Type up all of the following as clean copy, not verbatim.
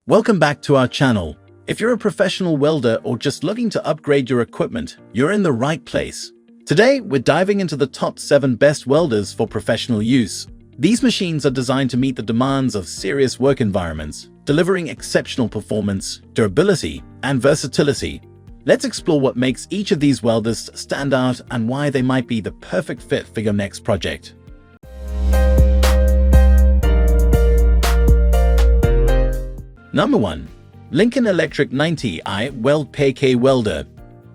Welcome back to our channel. If you're a professional welder or just looking to upgrade your equipment, you're in the right place. Today, we're diving into the top 7 best welders for professional use. These machines are designed to meet the demands of serious work environments, delivering exceptional performance, durability, and versatility. Let's explore what makes each of these welders stand out and why they might be the perfect fit for your next project. Number 1. Lincoln Electric 90i Weld-PAK Welder.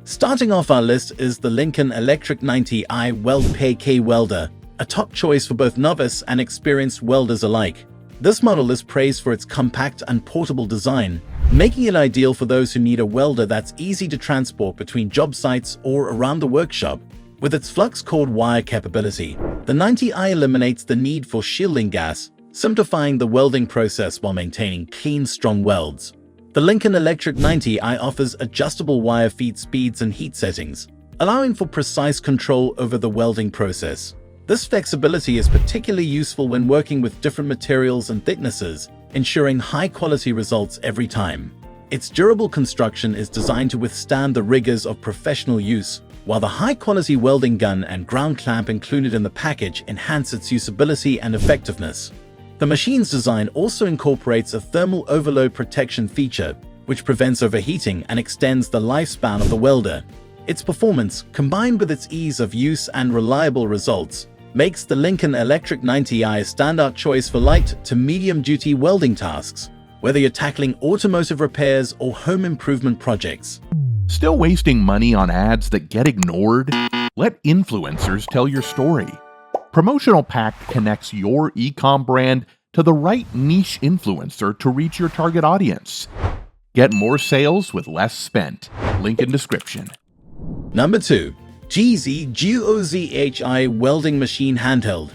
Starting off our list is the Lincoln Electric 90i Weld-PAK Welder, a top choice for both novice and experienced welders alike. This model is praised for its compact and portable design, making it ideal for those who need a welder that's easy to transport between job sites or around the workshop. With its flux-cored wire capability, the 90i eliminates the need for shielding gas, simplifying the welding process while maintaining clean, strong welds. The Lincoln Electric 90i offers adjustable wire feed speeds and heat settings, allowing for precise control over the welding process. This flexibility is particularly useful when working with different materials and thicknesses, ensuring high-quality results every time. Its durable construction is designed to withstand the rigors of professional use, while the high-quality welding gun and ground clamp included in the package enhance its usability and effectiveness. The machine's design also incorporates a thermal overload protection feature, which prevents overheating and extends the lifespan of the welder. Its performance, combined with its ease of use and reliable results, makes the Lincoln Electric 90i a standout choice for light to medium-duty welding tasks, whether you're tackling automotive repairs or home improvement projects. Still wasting money on ads that get ignored? Let influencers tell your story. Promotional Pack connects your e-com brand to the right niche influencer to reach your target audience. Get more sales with less spent. Link in description. Number 2. GUOZHI Welding Machine Handheld.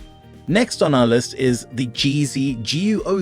Next on our list is the GUOZHI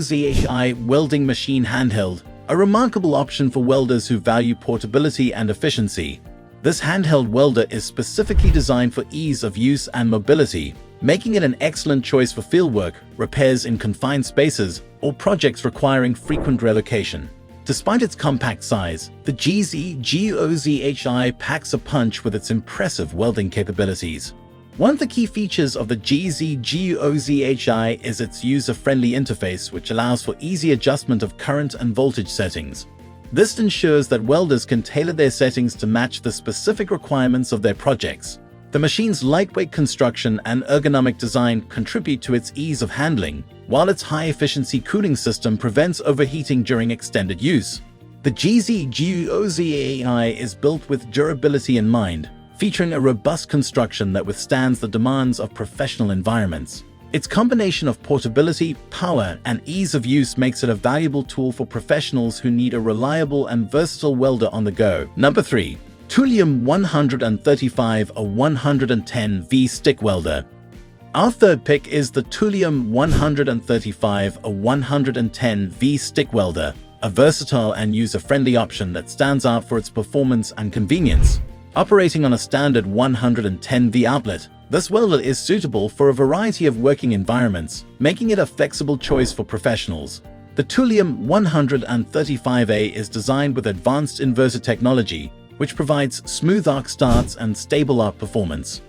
Welding Machine Handheld, a remarkable option for welders who value portability and efficiency. This handheld welder is specifically designed for ease of use and mobility, making it an excellent choice for fieldwork, repairs in confined spaces, or projects requiring frequent relocation. Despite its compact size, the GUOZHI packs a punch with its impressive welding capabilities. One of the key features of the GUOZHI is its user-friendly interface, which allows for easy adjustment of current and voltage settings. This ensures that welders can tailor their settings to match the specific requirements of their projects. The machine's lightweight construction and ergonomic design contribute to its ease of handling, while its high-efficiency cooling system prevents overheating during extended use. The GUOZHI is built with durability in mind, featuring a robust construction that withstands the demands of professional environments. Its combination of portability, power, and ease of use makes it a valuable tool for professionals who need a reliable and versatile welder on the go. Number 3. TOOLIOM 135 a 110V Stick Welder. Our third pick is the TOOLIOM 135 a 110V Stick Welder, a versatile and user-friendly option that stands out for its performance and convenience. Operating on a standard 110V outlet, this welder is suitable for a variety of working environments, making it a flexible choice for professionals. The TOOLIOM 135A is designed with advanced inverter technology, which provides smooth arc starts and stable arc performance.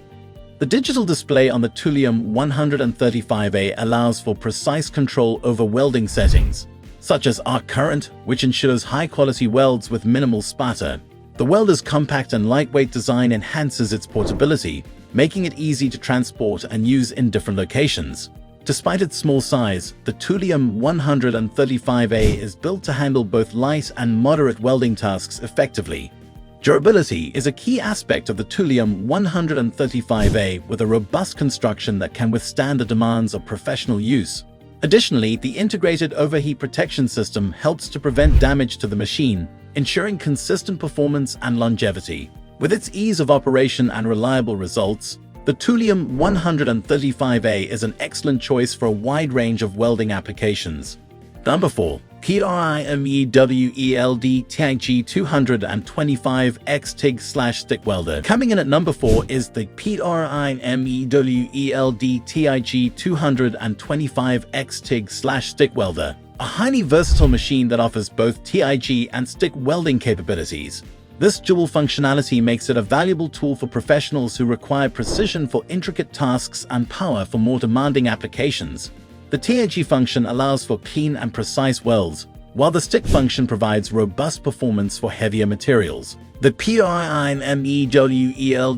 The digital display on the TOOLIOM 135A allows for precise control over welding settings, such as arc current, which ensures high-quality welds with minimal spatter. The welder's compact and lightweight design enhances its portability, making it easy to transport and use in different locations. Despite its small size, the TOOLIOM 135A is built to handle both light and moderate welding tasks effectively. Durability is a key aspect of the TOOLIOM 135A, with a robust construction that can withstand the demands of professional use. Additionally, the integrated overheat protection system helps to prevent damage to the machine, ensuring consistent performance and longevity. With its ease of operation and reliable results, the TOOLIOM 135A is an excellent choice for a wide range of welding applications. Number 4. PRIMEWELD TIG 225X TIG/Stick Welder. Coming in at number 4 is the PRIMEWELD TIG 225X TIG/Stick Welder, a highly versatile machine that offers both TIG and stick welding capabilities. This dual functionality makes it a valuable tool for professionals who require precision for intricate tasks and power for more demanding applications. The TIG function allows for clean and precise welds, while the stick function provides robust performance for heavier materials. The PRIMEWELD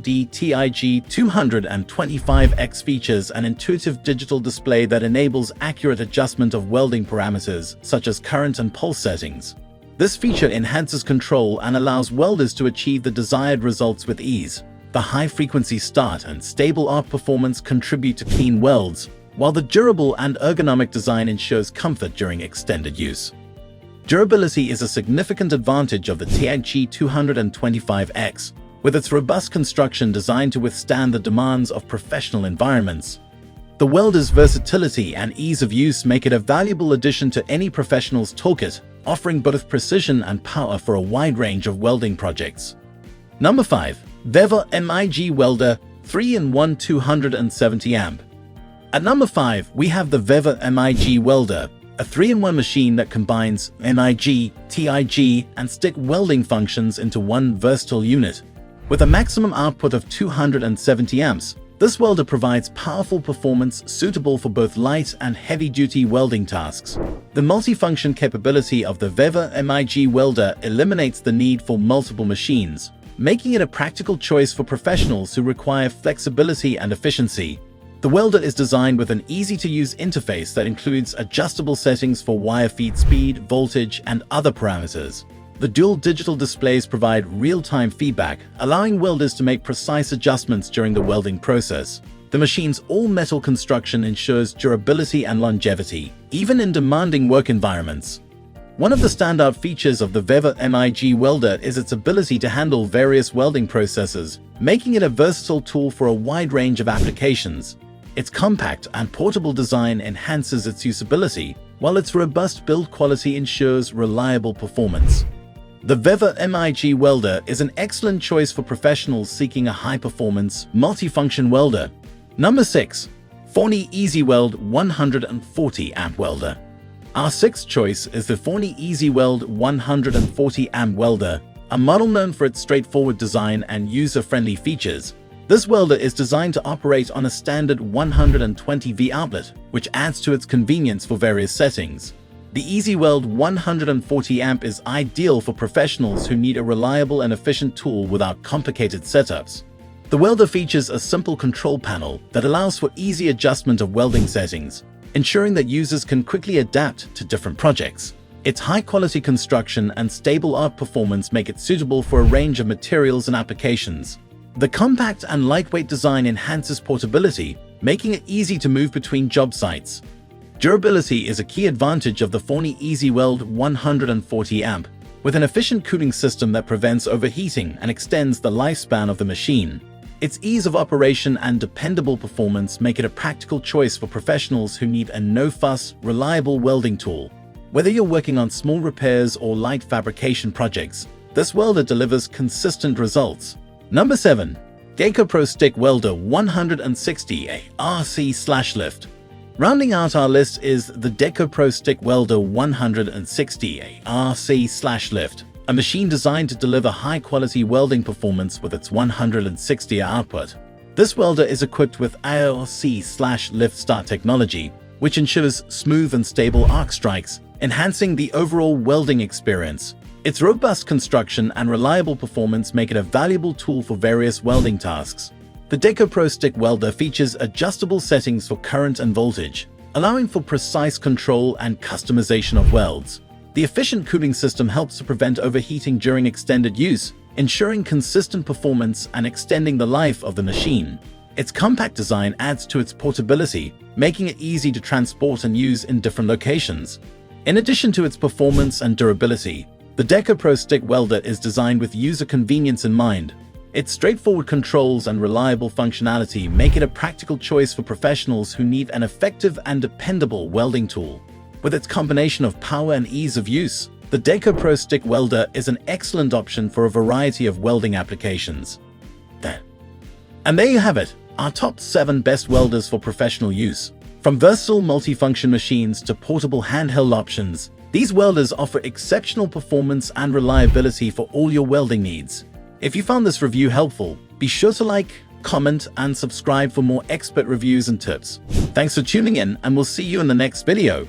TIG 225X features an intuitive digital display that enables accurate adjustment of welding parameters such as current and pulse settings. This feature enhances control and allows welders to achieve the desired results with ease. The high-frequency start and stable arc performance contribute to clean welds, while the durable and ergonomic design ensures comfort during extended use. Durability is a significant advantage of the TIG 225X, with its robust construction designed to withstand the demands of professional environments. The welder's versatility and ease of use make it a valuable addition to any professional's toolkit, offering both precision and power for a wide range of welding projects. Number 5. VEVOR MIG Welder 3-in-1 270 amp. At number 5, we have the VEVOR MIG Welder, a 3-in-1 machine that combines MIG, TIG, and stick welding functions into one versatile unit. With a maximum output of 270 amps, this welder provides powerful performance suitable for both light and heavy-duty welding tasks. The multifunction capability of the VEVOR MIG Welder eliminates the need for multiple machines, making it a practical choice for professionals who require flexibility and efficiency. The welder is designed with an easy-to-use interface that includes adjustable settings for wire feed speed, voltage, and other parameters. The dual digital displays provide real-time feedback, allowing welders to make precise adjustments during the welding process. The machine's all-metal construction ensures durability and longevity, even in demanding work environments. One of the standout features of the VEVOR MIG Welder is its ability to handle various welding processes, making it a versatile tool for a wide range of applications. Its compact and portable design enhances its usability, while its robust build quality ensures reliable performance. The VEVOR MIG Welder is an excellent choice for professionals seeking a high-performance, multifunction welder. Number 6. FORNEY EasyWeld 140 amp Welder. Our sixth choice is the FORNEY EasyWeld 140 amp Welder, a model known for its straightforward design and user-friendly features. This welder is designed to operate on a standard 120V outlet, which adds to its convenience for various settings. The EasyWeld 140 amp is ideal for professionals who need a reliable and efficient tool without complicated setups. The welder features a simple control panel that allows for easy adjustment of welding settings, ensuring that users can quickly adapt to different projects. Its high-quality construction and stable arc performance make it suitable for a range of materials and applications. The compact and lightweight design enhances portability, making it easy to move between job sites. Durability is a key advantage of the FORNEY EasyWeld 140 amp, with an efficient cooling system that prevents overheating and extends the lifespan of the machine. Its ease of operation and dependable performance make it a practical choice for professionals who need a no-fuss, reliable welding tool. Whether you're working on small repairs or light fabrication projects, this welder delivers consistent results. Number 7. DEKOPRO Stick Welder 160 RC/lift. Rounding out our list is the DEKOPRO Stick Welder 160 RC/lift, a machine designed to deliver high-quality welding performance with its 160 output. This welder is equipped with RC/lift start technology, which ensures smooth and stable arc strikes, enhancing the overall welding experience. Its robust construction and reliable performance make it a valuable tool for various welding tasks. The DEKOPRO Stick Welder features adjustable settings for current and voltage, allowing for precise control and customization of welds. The efficient cooling system helps to prevent overheating during extended use, ensuring consistent performance and extending the life of the machine. Its compact design adds to its portability, making it easy to transport and use in different locations. In addition to its performance and durability, the DEKOPRO Stick Welder is designed with user convenience in mind. Its straightforward controls and reliable functionality make it a practical choice for professionals who need an effective and dependable welding tool. With its combination of power and ease of use, the DEKOPRO Stick Welder is an excellent option for a variety of welding applications. And there you have it, our top 7 best welders for professional use. From versatile multifunction machines to portable handheld options, these welders offer exceptional performance and reliability for all your welding needs. If you found this review helpful, be sure to like, comment, and subscribe for more expert reviews and tips. Thanks for tuning in, and we'll see you in the next video.